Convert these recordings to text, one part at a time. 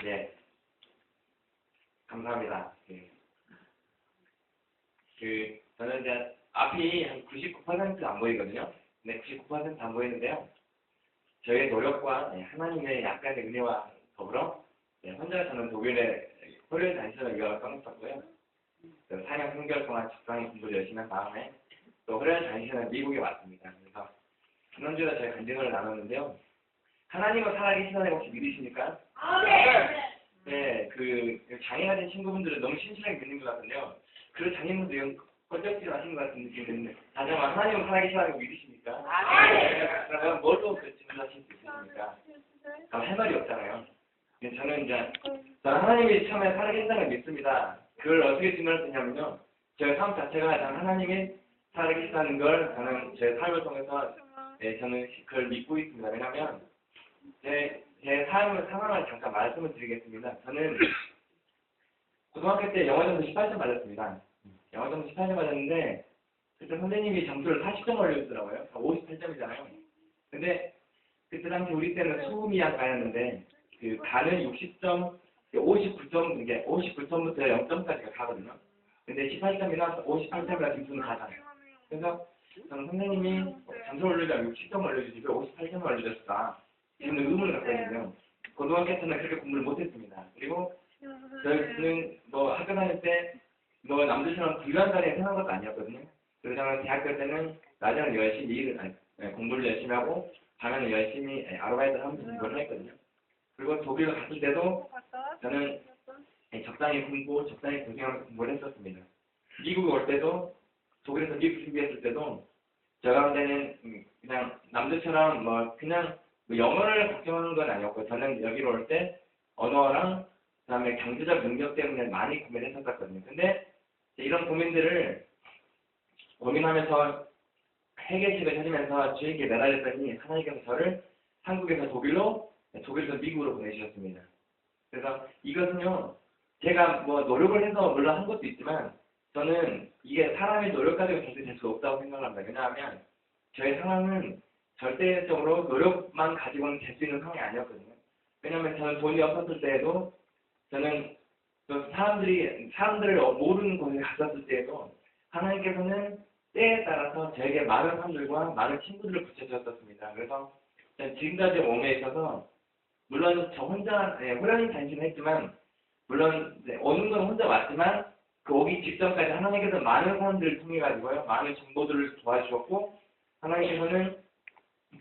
예, 감사합니다. 예. 저는 이제 앞이 한 99% 안 보이거든요. 네, 99%안 보이는데요. 저의 노력과 하나님의 약간의 은혜와 더불어 혼자 저는 독일에 호련 단신을 유학을 떠났었고요. 그 4년 3개월 동안 적당히 공부를 열심히 한 다음에 또 호련 단신을 미국에 왔습니다. 그래서 지난주에 저희 간증을 나눴는데요. 하나님은 살아계시다는 혹시 믿으십니까? 네, 장애가 된 친구분들은 너무 신실하게 믿는 것 같은데요. 그 장애분들은 껄쩍질 하시는 것 같은 느낌이 드는데, 다시 한번 하나님은 살아계시다는 거 믿으십니까? 그러면 뭘로 그 증명하실 수 있습니까? 할 말이 없잖아요. 저는 하나님이 처음에 살아계신다는 걸 믿습니다. 그걸 어떻게 증명할 수 있냐면요. 제 삶 자체가 하나님이 살아계시다는 걸 저는 제 삶을 통해서 저는 그걸 믿고 있습니다. 왜냐하면 제 상황을 잠깐 말씀을 드리겠습니다. 저는 고등학교 때 영어점수 18점 맞았습니다. 영어점수 18점 맞았는데 그때 선생님이 점수를 40점 올려주더라고요. 58점이잖아요. 근데 그때 당시 우리 때는 수음이학과였는데 그 가는 60점, 59점, 이게 59점부터 0점까지가 가거든요. 근데 18점이나 58점이나 점수는 가잖아요. 그래서 저는 선생님이 점수 올려주면 60점 올려주지 왜 58점을 올려줬을까? 저는 의문을 갖고 있는데요. 고등학교 때는 그렇게 공부를 못했습니다. 그리고 저는 학교 다닐 때 남들처럼 불안간에 생각한 것도 아니었거든요. 그러다가 대학교 때는 낮에는 열심히 공부를 열심히 하고 밤에는 열심히 아르바이트를 하면서 공부를 했거든요. 그리고 독일로 갔을 때도 저는 적당히 공부, 적당히 고생하면서 공부를 했었습니다. 미국에 올 때도 독일에서 미국 준비했을 때도 저 가운데는 그냥 남들처럼 그냥 영어를 걱정하는 건 아니었고 저는 여기로 올 때 언어랑 그다음에 경제적 능력 때문에 많이 고민을 했었거든요. 근데 이런 고민들을 고민하면서 해결책을 찾으면서 주님께 매달렸더니 하나님께서 저를 한국에서 독일로, 독일에서 미국으로 보내주셨습니다. 그래서 이것은요, 제가 노력을 해서 물론 한 것도 있지만 저는 이게 사람의 노력 가지고 결정될 수 없다고 생각합니다. 왜냐하면 저의 상황은 절대적으로 노력만 가지고는 될 수 있는 상황이 아니었거든요. 왜냐하면 저는 돈이 없었을 때에도 저는 사람들을 모르는 곳에 갔었을 때에도 하나님께서는 때에 따라서 저에게 많은 사람들과 많은 친구들을 붙여주셨습니다. 그래서 지금까지 몸에 있어서 물론 저 혼자 호련히 다니긴 했지만 물론 오는 건 혼자 왔지만 그 오기 직전까지 하나님께서 많은 사람들을 통해 가지고요 많은 정보들을 도와주셨고 하나님께서는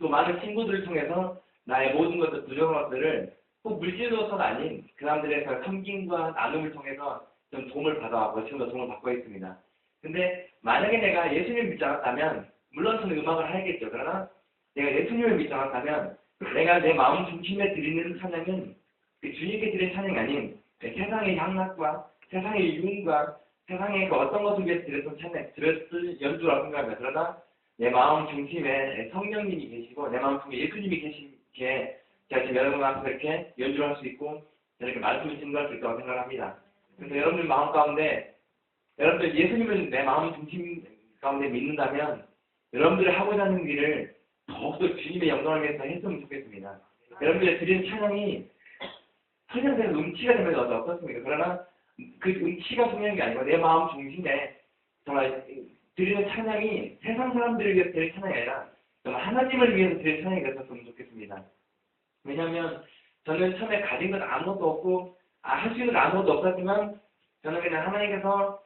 또 많은 친구들을 통해서 나의 모든 것들 부족한 것들을 꼭 물질로서가 아닌 그 사람들의 섬김과 나눔을 통해서 좀 도움을 받아왔고 지금도 도움을 받고 있습니다. 근데 만약에 내가 예수님을 믿지 않았다면 물론 저는 음악을 하겠죠. 그러나 내가 예수님을 믿지 않았다면 내가 내 마음 중심에 드리는 찬양은 주님께 드리는 찬양이 아닌 세상의 향락과 세상의 유흥과 세상의 어떤 것을 위해서 드렸던 찬양, 드렸을 연주라고 생각합니다. 그러나 내 마음 중심에 성령님이 계시고 내 마음 중에 예수님이 계시기에 제가 지금 여러분 앞에서 이렇게 연주를 할 수 있고 이렇게 말씀을 증거할 수 있다고 생각합니다. 그래서 여러분들 마음 가운데 여러분들 예수님을 내 마음 중심 가운데 믿는다면 여러분들이 하고자 하는 일을 더욱더 주님의 영광을 위해서 했으면 좋겠습니다. 여러분들이 드리는 찬양이 설명되는 음치가 되면 어떻습니까? 그러나 그 음치가 중요한 게 아니고 내 마음 중심에 정말 드리는 찬양이 세상 사람들을 위해서 드릴 찬양이 아니라 정말 하나님을 위해서 드릴 찬양이 됐었으면 좋겠습니다. 왜냐하면 저는 처음에 가진 건 아무것도 없고 할 수 있는 건 아무것도 없었지만 저는 그냥 하나님께서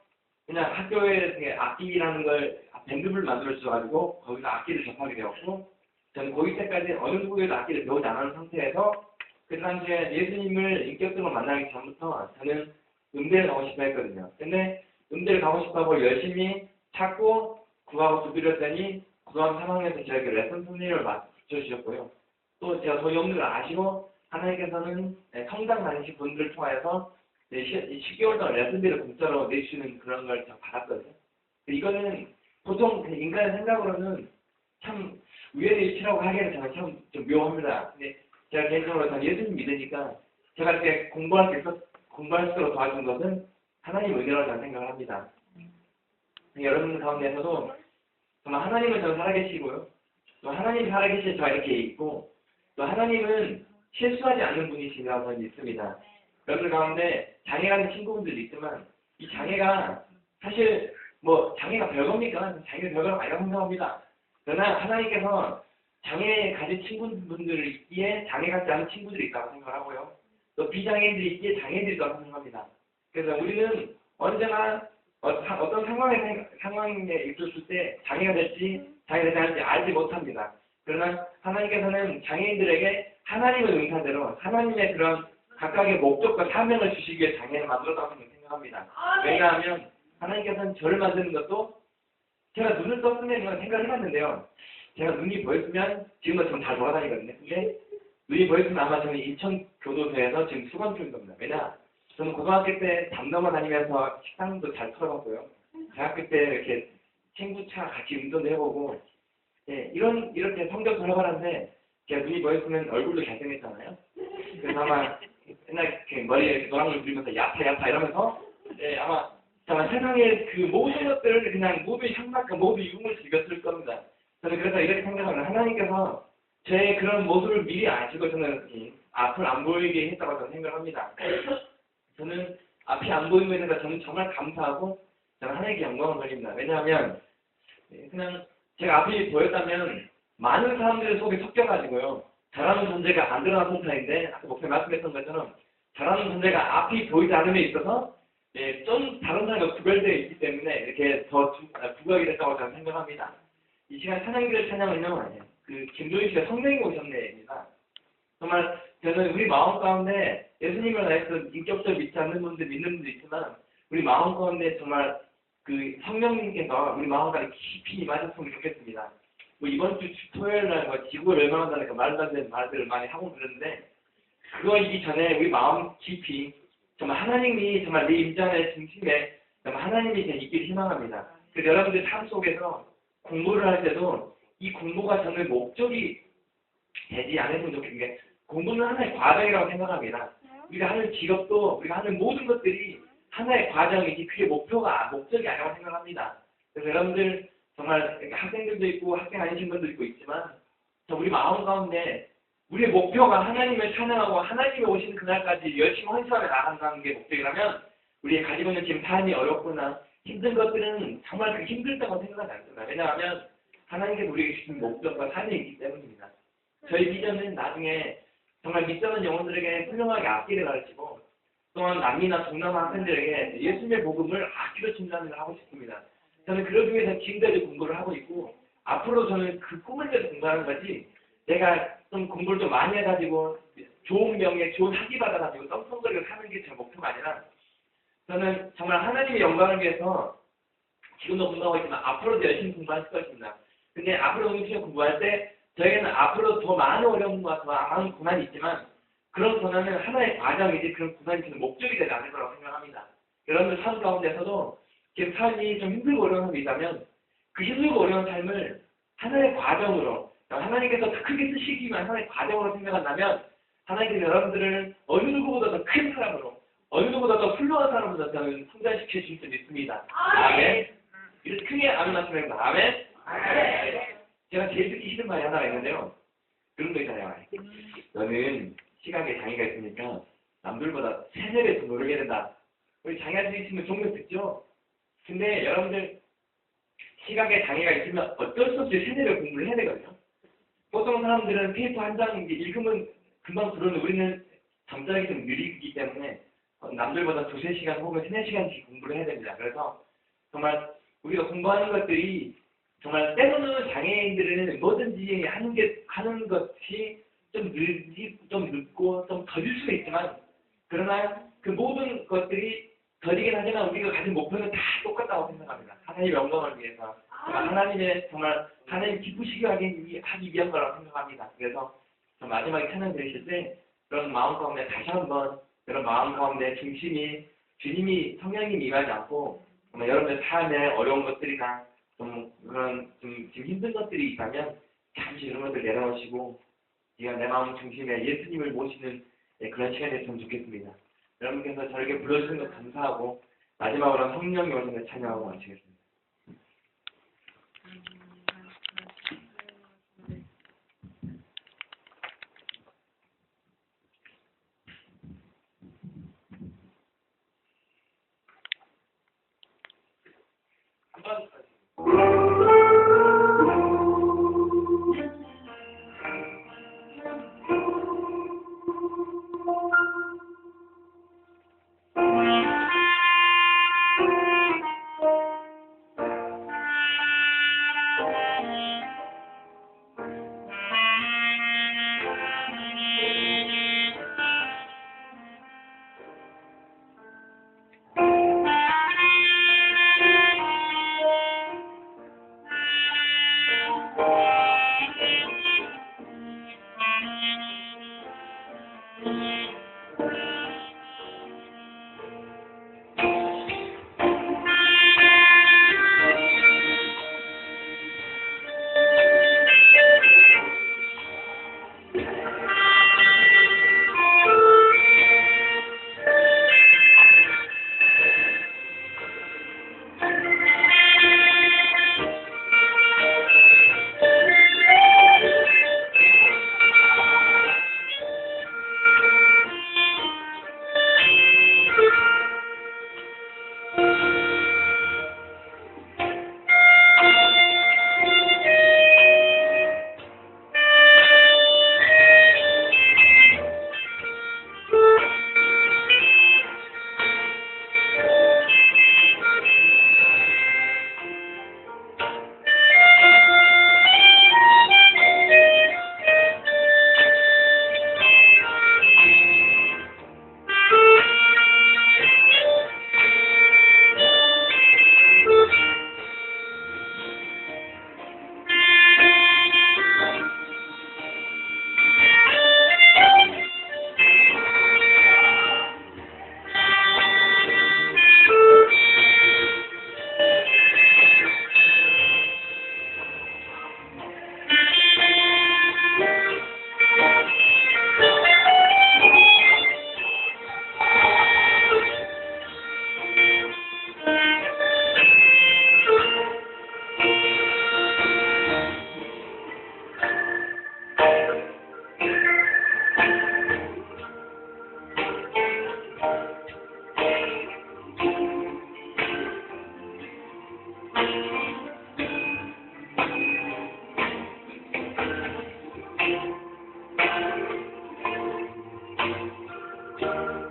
그냥 학교에 악기라는 걸 밴드부를 만들어 주셔가지고 거기서 악기를 접하게 되었고 저는 고2 때까지 어느 누구에도 악기를 배우지 않은 상태에서 그 당시에 예수님을 인격적으로 만나기 전부터 저는 음대를 가고 싶어 했거든요. 근데 음대를 가고 싶다고 열심히 찾고 구하고 두드렸더니 고등학교 3학년에서 저에게 레슨 선생님을 붙여주셨고요. 또 제가 돈이 없는 걸 아시고 하나님께서는 성당 다니신 분들을 통해서 10개월 동안 레슨비를 공짜로 내주시는 그런 걸 제가 받았거든요. 이거는 보통 인간의 생각으로는 참 우연의 일치라고 하기에는 저는 참 좀 묘합니다. 근데 제가 개인적으로 예수님 믿으니까 제가 이렇게 공부할수록 도와준 것은 하나님 은혜라고 저는 생각을 합니다. 여러분 가운데서도 정말 하나님은 저는 살아계시고요. 또 하나님이 살아계실 저가 이렇게 있고 또 하나님은 실수하지 않는 분이시라고 저는 믿습니다. 여러분들 가운데 장애가 있는 친구분들도 있지만 이 장애가 사실 뭐 장애가 별겁니까? 장애가 별거는 아니라고 생각합니다. 그러나 하나님께서 장애 가진 친구분들이 있기에 장애 같지 않은 친구들이 있다고 생각하고요. 또 비장애인들이 있기에 장애인들이 있다고 생각합니다. 그래서 우리는 언제나 어떤 상황에 있었을 때 장애가 될지 장애가 되지 않을지 알지 못합니다. 그러나 하나님께서는 장애인들에게 하나님의 의사대로 하나님의 그런 각각의 목적과 사명을 주시기 위해 장애를 만들었다고 생각합니다. 왜냐하면 하나님께서는 저를 만드는 것도 제가 눈을 떴으면 생각을 해봤는데요. 제가 눈이 보였으면 지금도 좀 잘 돌아다니거든요. 근데 눈이 보였으면 아마 저는 인천교도소에서 지금 수감 중인 겁니다. 왜냐? 저는 고등학교 때 담 넘어 다니면서 식당도 잘 털어봤고요. 대학교 때 이렇게 친구 차 같이 운전도 해보고, 예, 이렇게 성적도 해봤는데, 제가 눈이 보였으면 얼굴도 잘생겼잖아요. 그래서 아마 옛날 이렇게 머리에 이렇게 노랑을 부리면서 야타 이러면서, 예, 아마 정말 세상의 그 모든 것들을 그냥 모든 향락과 모든 유흥을 즐겼을 겁니다. 저는 그래서 이렇게 생각합니다. 하나님께서 제 그런 모습을 미리 아시고 저는 앞을 안 보이게 했다고 저는 생각합니다. 저는 앞이 안 보이고 있는데 저는 정말 감사하고 저는 하나님께 영광을 돌립니다. 왜냐하면 그냥 제가 앞이 보였다면 많은 사람들 속에 섞여가지고요. 저라는 존재가 안 드러난 상태인데 아까 목사님 말씀했던 것처럼 저라는 존재가 앞이 보이지 않음에 있어서 예, 좀 다른 사람과 구별되어 있기 때문에 이렇게 더 부각이 됐다고 저는 생각합니다. 이 시간 찬양기를 찬양은요, 그 김도희 씨가 성령이 오셨네입니다. 정말 저는 우리 마음 가운데 예수님을 나해서 인격적으로 믿지 않는 분들 믿는 분도 있지만 우리 마음 가운데 정말 그 성령님께서 우리 마음 가운데 깊이 임하셨으면 좋겠습니다. 뭐 이번 주 토요일 날 뭐 지구를 멸망한다니까 말도 안 되는 말들을 많이 하고 그러는데 그거이기 전에 우리 마음 깊이 정말 하나님이 정말 내 임장의 중심에 정말 하나님이 있기를 희망합니다. 그래서 여러분들 삶 속에서 공부를 할 때도 이 공부가 저는 목적이 되지 않았으면 좋겠는 게 공부는 하나의 과정이라고 생각합니다. 우리가 하는 직업도 우리가 하는 모든 것들이 하나의 과정이지 그게 목적이 아니라고 생각합니다. 그래서 여러분들 정말 학생들도 있고 학생 아니신 분도 있지만 우리 마음 가운데 우리의 목표가 하나님을 찬양하고 하나님이 오시는 그날까지 열심히 헌신하며 나간다는 게 목적이라면 우리의 가지고 있는 지금 삶이 어렵거나 힘든 것들은 정말 그 힘들다고 생각하지 않습니다. 왜냐하면 하나님께서 우리에게 주신 목적과 삶이 있기 때문입니다. 저희 비전은 나중에 정말 믿지 않는 영혼들에게 훌륭하게 악기를 가르치고 또한 남미나 동남아 학생들에게 예수님의 복음을 악기로 전하는 걸 하고 싶습니다. 저는 그러기 위해서 지금까지 공부를 하고 있고 앞으로 저는 그 꿈을 위해서 공부하는 거지 내가 좀 공부를 좀 많이 해가지고 좋은 명예, 좋은 학위 받아가지고 떵떵거리고 사는 게 제 목표가 아니라 저는 정말 하나님의 영광을 위해서 지금도 공부하고 있지만 앞으로도 열심히 공부할 것입니다. 근데 앞으로 열심히 공부할 때 저에게는 앞으로 더 많은 어려움과 더 많은 고난이 있지만 그런 고난은 하나의 과정이지 그런 고난이 저는 목적이 되지 않을 거라고 생각합니다. 여러분들 삶 가운데서도 지금 삶이 좀 힘들고 어려운 삶이 있다면 그 힘들고 어려운 삶을 하나의 과정으로 하나님께서 더 크게 쓰시기 위한 하나의 과정으로 생각한다면 하나님께서 여러분들을 어느 누구보다 더 큰 사람으로 어느 누구보다 더 훌륭한 사람으로 저는 성장시켜 주실 수 있습니다. 아멘. 이렇게 크게 아멘 말씀합니다. 아멘. 제가 제일 듣기 싫은 말이 하나가 있는데요. 그런 거 있잖아요. 너는 시각에 장애가 있으니까 남들보다 3-4배 더 노력해야 된다. 우리 장애가 있으면 종종 듣죠? 근데 여러분들 시각에 장애가 있으면 어쩔 수 없이 3-4배 공부를 해야 되거든요. 보통 사람들은 페이퍼 한 장 읽으면 금방 들어오는 우리는 잠자기 좀 느리기 때문에 남들보다 2-3시간 혹은 3-4시간씩 공부를 해야 됩니다. 그래서 정말 우리가 공부하는 것들이 정말 때로는 장애인들은 뭐든지 하는 것이 좀 늦고 좀 더딜 수도 있지만 그러나 그 모든 것들이 더디긴 하지만 우리가 가진 목표는 다 똑같다고 생각합니다. 하나님의 영광을 위해서 하나님의 정말 하나님 기쁘시게 하기 위한 거라고 생각합니다. 그래서 마지막에 찬양 드리실 때 그런 마음 가운데 다시 한번 그런 마음 가운데 중심이 주님이 성령님이 임하지 않고 정말 여러분의 삶에 어려운 것들이나 좀 그런 좀 힘든 것들이 있다면 잠시 이런 것들 내려놓으시고 네가 내 마음 중심에 예수님을 모시는 그런 시간이 됐으면 좋겠습니다. 여러분께서 저에게 불러주신 것 감사하고 마지막으로 성령이 오시는 찬양하고 마치겠습니다. Thank you.